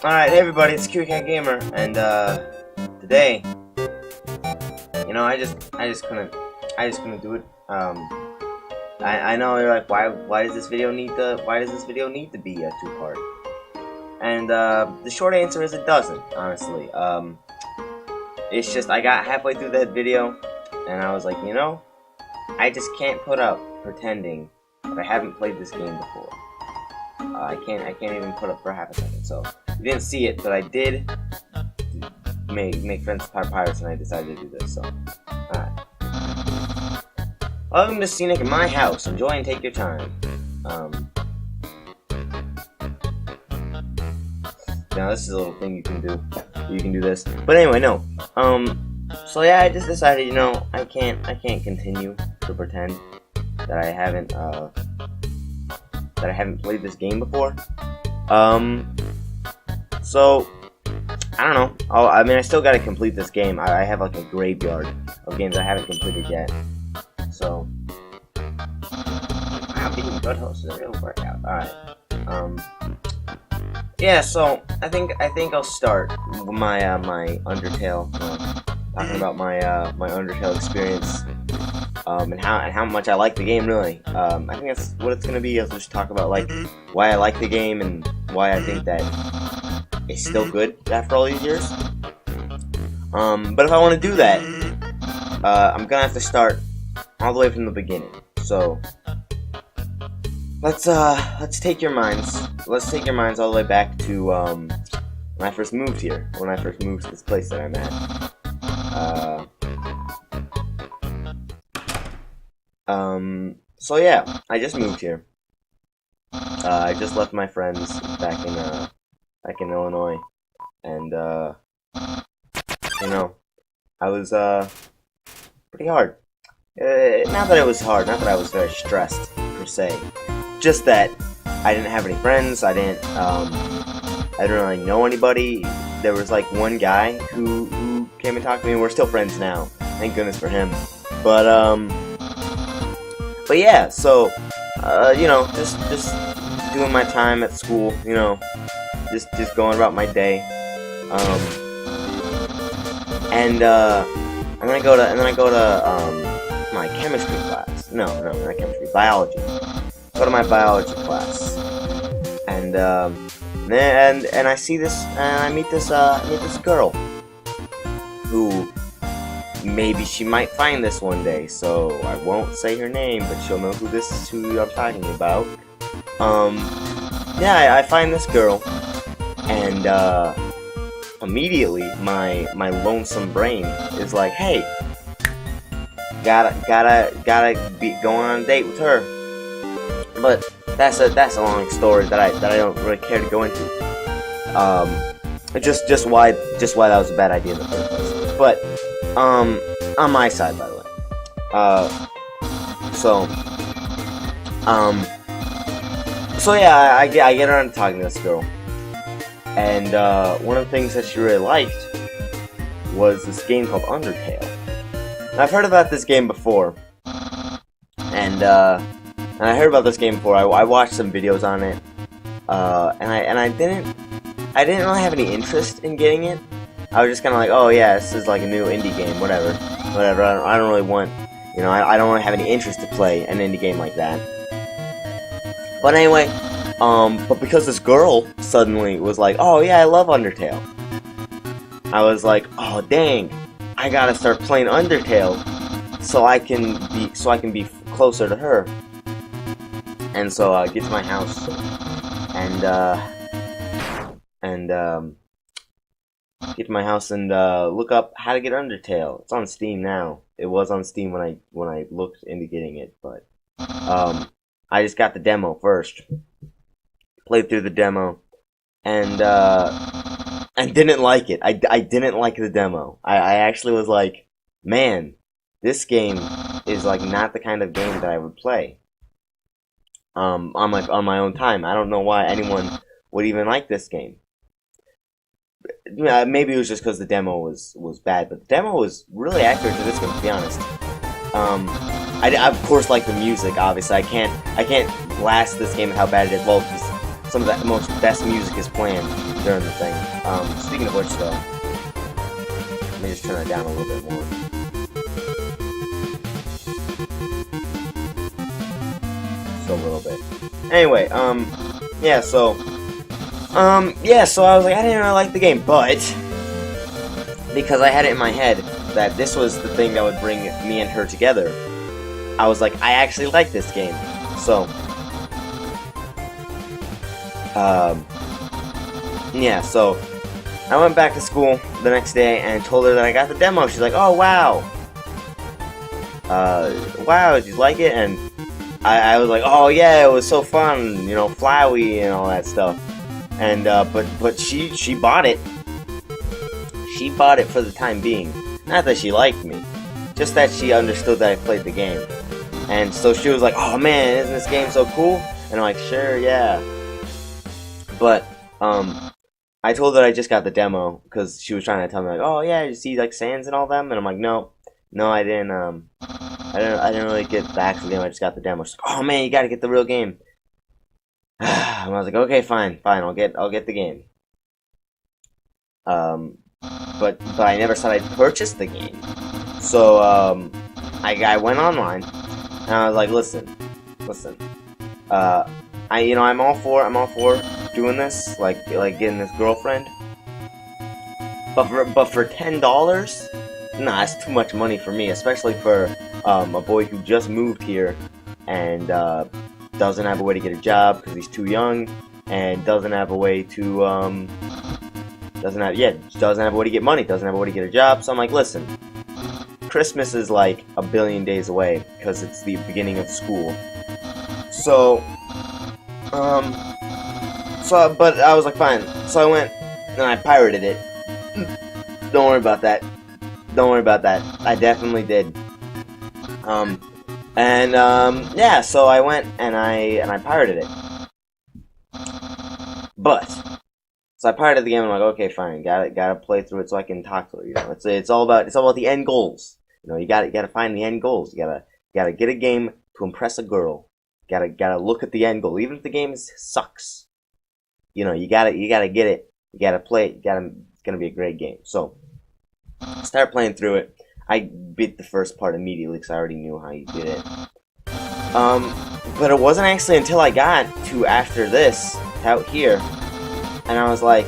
Alright, hey everybody, it's Kiwikatgamer, and today, I just couldn't do it. I know you're like, why does this video need to be a two-part? And the short answer is it doesn't, honestly. It's just I got halfway through that video, and I was like, I just can't put up pretending that I haven't played this game before. I can't even put up for half a second. So you didn't see it, but I did make friends with pirates, and I decided to do this. So, alright. Welcome to Scenic in my house. Enjoy and take your time. Now this is a little thing you can do. You can do this. But anyway, no. So yeah, I just decided, I can't continue to pretend that I haven't played this game before. So I don't know. I still gotta complete this game. I have like a graveyard of games I haven't completed yet. So wow, being a good host is a real workout. Alright. Yeah, so I think I'll start with my my Undertale, talking about my my Undertale experience, and how much I like the game. Really, I think that's what it's gonna be. I'll just talk about like why I like the game and why I think that it's still good after all these years. But if I want to do that, I'm gonna have to start all the way from the beginning. So let's take your minds. Let's take your minds all the way back to when I first moved here. When I first moved to this place that I'm at. So yeah, I just moved here. I just left my friends back in Illinois, and I was pretty hard. Not that it was hard, not that I was very stressed per se. Just that I didn't have any friends. I didn't really know anybody. There was like one guy who came and talked to me. We're still friends now. Thank goodness for him. But yeah. So just doing my time at school. Just going about my day. And then I go to my chemistry class. No, not chemistry. Biology. Go to my biology class, and I see this, and I meet this girl, who maybe she might find this one day. So I won't say her name, but she'll know who I'm talking about. Yeah, I find this girl, and immediately my lonesome brain is like, hey, gotta be going on a date with her. But that's a long story that I don't really care to go into. Just why that was a bad idea in the first place. But on my side, by the way. So yeah, I get around to talking to this girl, and one of the things that she really liked was this game called Undertale. Now, I've heard about this game before, and I heard about this game before. I watched some videos on it, and I didn't really have any interest in getting it. I was just kind of like, oh yeah, this is like a new indie game, whatever. I don't really want, I don't really have any interest to play an indie game like that. But anyway, but because this girl suddenly was like, oh yeah, I love Undertale, I was like, oh dang, I gotta start playing Undertale so I can be closer to her. And so I get to my house, and look up how to get Undertale. It's on Steam now. It was on Steam when I looked into getting it, but I just got the demo first. Played through the demo, and didn't like it. I didn't like the demo. I actually was like, man, this game is like not the kind of game that I would play. On my own time. I don't know why anyone would even like this game. Maybe it was just because the demo was bad, but the demo was really accurate to this one, to be honest. I of course like the music. Obviously, I can't blast this game how bad it is. Well, some of the most best music is playing during the thing. Speaking of which, though, let me just turn it down a little bit more. Just a little bit. Anyway, yeah, so I was like, I didn't really like the game, but because I had it in my head that this was the thing that would bring me and her together, I was like, I actually like this game. So, yeah, so I went back to school the next day and told her that I got the demo. She's like, oh, wow. Wow, did you like it? And I was like, oh, yeah, it was so fun, you know, flowy and all that stuff. And, but she bought it. She bought it for the time being. Not that she liked me, just that she understood that I played the game. And so she was like, oh, man, isn't this game so cool? And I'm like, sure, yeah. But, I told her I just got the demo, because she was trying to tell me, like, oh, yeah, you see, like, Sans and all them? And I'm like, no, I didn't, I didn't really get the actual game, I just got the demo. She's like, oh, man, you gotta get the real game. And I was like, okay, fine, I'll get the game. But I never said I'd purchase the game. So, I went online, and I was like, listen, I'm all for doing this, like getting this girlfriend. But for $10, nah, that's too much money for me, especially for a boy who just moved here and doesn't have a way to get a job because he's too young, and doesn't have a way to doesn't have a way to get money, doesn't have a way to get a job. So I'm like, listen, Christmas is like a billion days away because it's the beginning of school. So, but I was like, fine. So I went and I pirated it. Don't worry about that. I definitely did. Yeah, so I went and I pirated it. So I pirated the game and I'm like, okay, fine, gotta play through it so I can talk to her. You know, it's all about the end goals. You know, you gotta find the end goals. You gotta get a game to impress a girl. Gotta look at the end goal, even if the game sucks. You know, you gotta get it. You gotta play it. It's gonna be a great game. So I started playing through it. I beat the first part immediately because I already knew how you did it. But it wasn't actually until I got to after this out here, and I was like,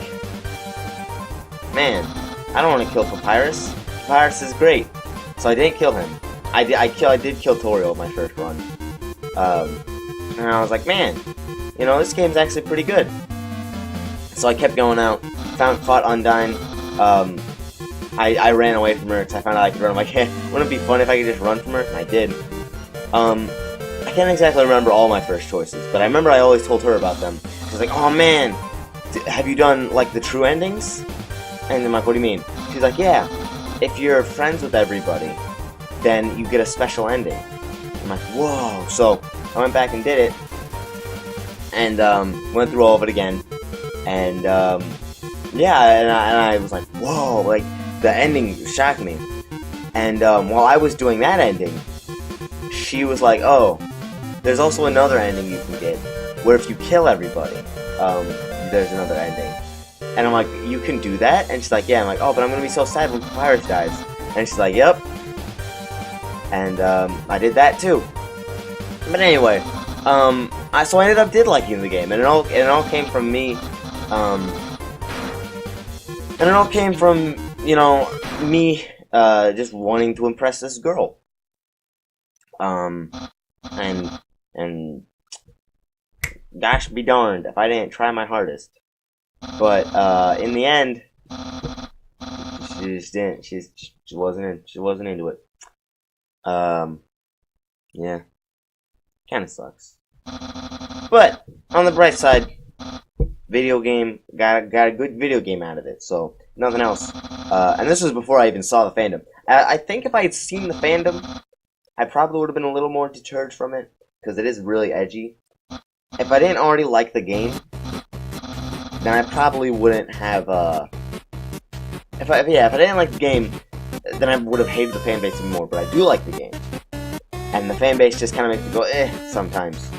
man, I don't want to kill Papyrus. Papyrus is great. So I didn't kill him. I did kill Toriel my first run. And I was like, man, you know, this game's actually pretty good. So I kept going out, fought Undyne. I ran away from her because I found out I could run. I'm like, hey, wouldn't it be fun if I could just run from her? And I did. I can't exactly remember all my first choices, but I remember I always told her about them. She was like, oh man, have you done, like, the true endings? And I'm like, what do you mean? She's like, yeah, if you're friends with everybody, then you get a special ending. I'm like, whoa. So I went back and did it, and went through all of it again, and yeah, and I was like, whoa, like, the ending shocked me. And while I was doing that ending, she was like, oh, there's also another ending you can get, where if you kill everybody, there's another ending. And I'm like, you can do that? And she's like, yeah. I'm like, oh, but I'm gonna be so sad when Papyrus dies. And she's like, yep. And I did that too. But anyway, so I ended up liking the game, and it all came from me, and it all came from, you know, me just wanting to impress this girl. And gosh be darned if I didn't try my hardest. But in the end, she just didn't. She wasn't into it. Yeah, kind of sucks. But on the bright side, video game got a good video game out of it. So nothing else. And this was before I even saw the fandom. I think if I had seen the fandom, I probably would have been a little more deterred from it because it is really edgy. If I didn't already like the game, then I probably wouldn't have. If I didn't like the game, then I would have hated the fanbase even more. But I do like the game, and the fanbase just kind of makes me go sometimes.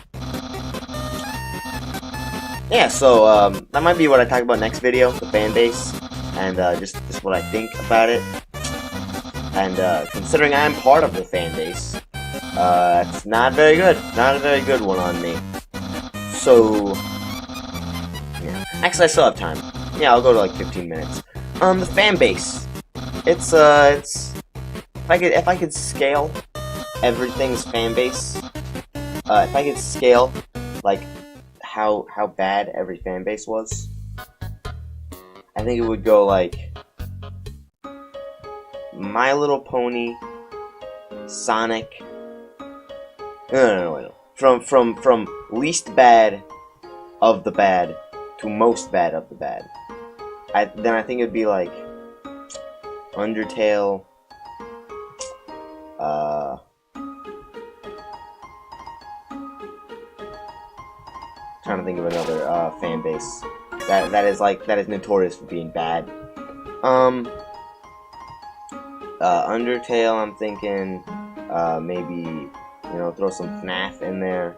yeah, so that might be what I talk about next video, the fan base, and just what I think about it. And considering I am part of the fan base, it's not very good. Not a very good one on me. So, yeah. Actually, I still have time. Yeah, I'll go to like 15 minutes. The fan base. It's if I could scale everything's fan base, if I could scale like how bad every fan base was, I think it would go like My Little Pony, Sonic. No. From least bad of the bad to most bad of the bad. Then I think it'd be like Undertale. Trying to think of another fan base that is notorious for being bad. Undertale. I'm thinking maybe throw some FNAF in there.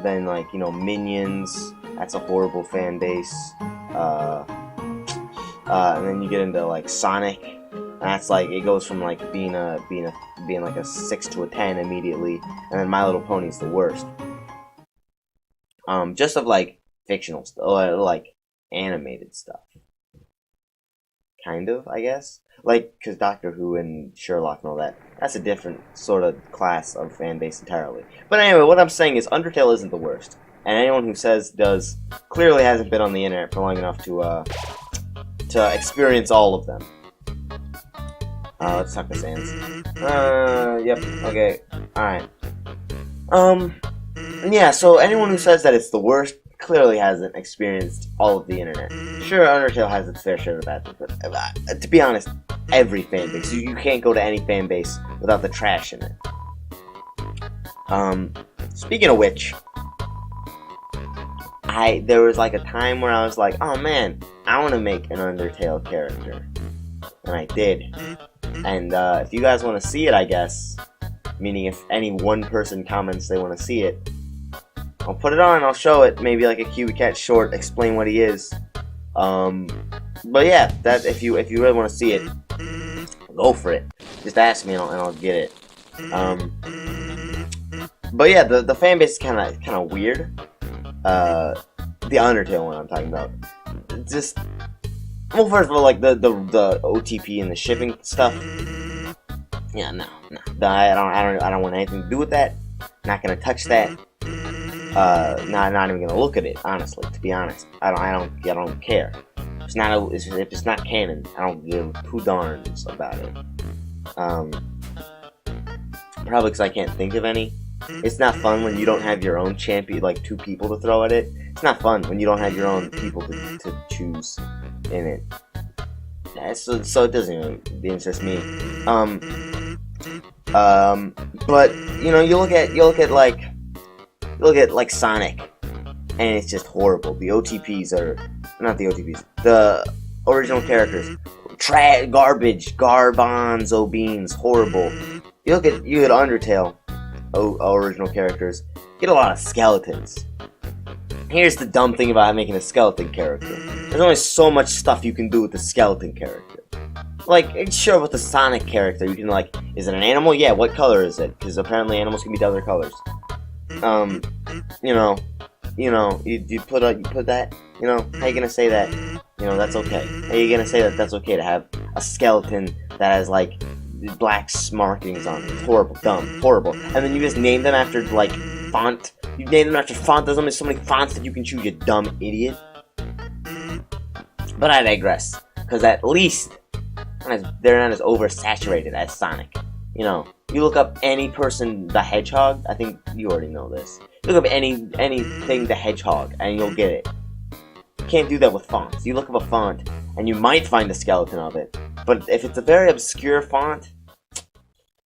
Then like Minions. That's a horrible fan base. And then you get into like Sonic. And that's like it goes from like being like a 6 to a 10 immediately, and then My Little Pony's the worst. Just of like fictional stuff, or like animated stuff. Kind of, I guess. Like, because Doctor Who and Sherlock and all that, that's a different sort of class of fan base entirely. But anyway, what I'm saying is Undertale isn't the worst. And anyone who says does clearly hasn't been on the internet for long enough to experience all of them. Let's talk to Sans. Yep, okay, alright. Yeah, so anyone who says that it's the worst clearly hasn't experienced all of the internet. Sure, Undertale has its fair share of bad things, but to be honest, every fan base. You can't go to any fan base without the trash in it. Speaking of which, there was like a time where I was like, oh man, I want to make an Undertale character. And I did. And if you guys want to see it, I guess, meaning if any one person comments they want to see it, I'll put it on, I'll show it, maybe like a Kiwikat short, explain what he is. But yeah, that if you really want to see it, go for it. Just ask me and I'll get it. But yeah, the fan base is kind of weird. The Undertale one I'm talking about. Just, well, first of all, like the OTP and the shipping stuff. Yeah, no. I don't want anything to do with that. Not gonna touch that. Not even gonna look at it. Honestly, to be honest, I don't care. If it's not canon, I don't give two darns about it. Probably because I can't think of any. It's not fun when you don't have your own champion, like 2 people to throw at it. It's not fun when you don't have your own people to choose in it. Yeah, so it doesn't even interest me. But you look at like Sonic, and it's just horrible. The OTPs are not the OTPs. The original characters, garbage, garbanzo beans, horrible. You look at Undertale. Original characters, get a lot of skeletons. Here's the dumb thing about making a skeleton character. There's only so much stuff you can do with the skeleton character. Like, sure, with the Sonic character, you can, like, is it an animal? Yeah, what color is it? Because apparently animals can be other colors. You put that, how you gonna say that, that's okay? How you gonna say that that's okay to have a skeleton that has, like, black markings on it? It's horrible, dumb, horrible. And then you just name them after, like, font. You name them after font. There's only so many fonts that you can choose, you dumb idiot. But I digress. Because at least they're not as oversaturated as Sonic. You look up any person the Hedgehog. I think you already know this. You look up anything the Hedgehog, and you'll get it. You can't do that with fonts. You look up a font, and you might find a skeleton of it. But if it's a very obscure font,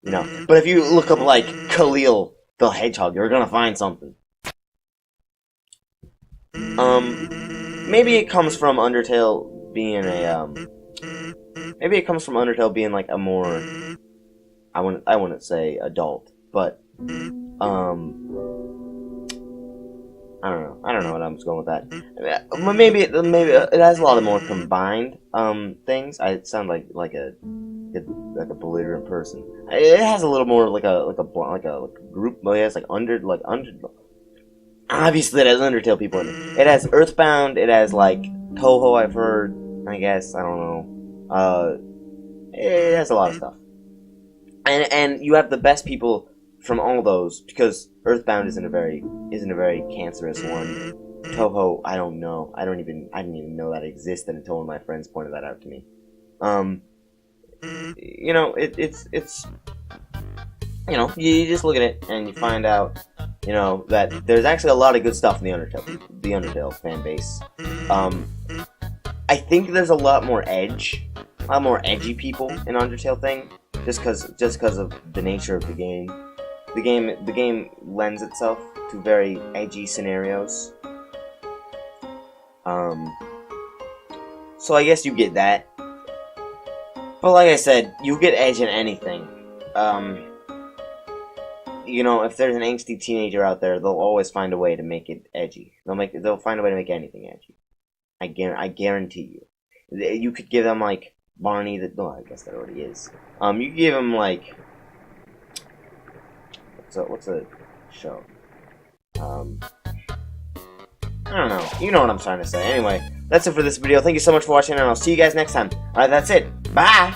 But if you look up, like, Khalil the Hedgehog, you're gonna find something. Maybe it comes from Undertale being like a more, I wouldn't say adult, but, I don't know what I'm going with that. Maybe it has a lot of more combined things. I sound like a belligerent person. It has a little more like a group. It has like under. Obviously, it has Undertale people in it. It has Earthbound. It has like Toho. I've heard. I guess I don't know. It has a lot of stuff, and you have the best people from all those because Earthbound isn't a very cancerous one. Toho, I don't know. I didn't even know that existed until one of my friends pointed that out to me. Um, it's you just look at it and you find out that there's actually a lot of good stuff in the Undertale fan base. I think there's a lot more edgy people in Undertale thing, just because of the nature of the game. The game lends itself to very edgy scenarios. So I guess you get that. But like I said, you get edge in anything. If there's an angsty teenager out there, they'll always find a way to make it edgy. They'll find a way to make anything edgy. I guarantee you. You could give them like Barney. I guess that already is. You could give them like what's a show? I don't know. You know what I'm trying to say. Anyway, that's it for this video. Thank you so much for watching, and I'll see you guys next time. Alright, that's it. Bye!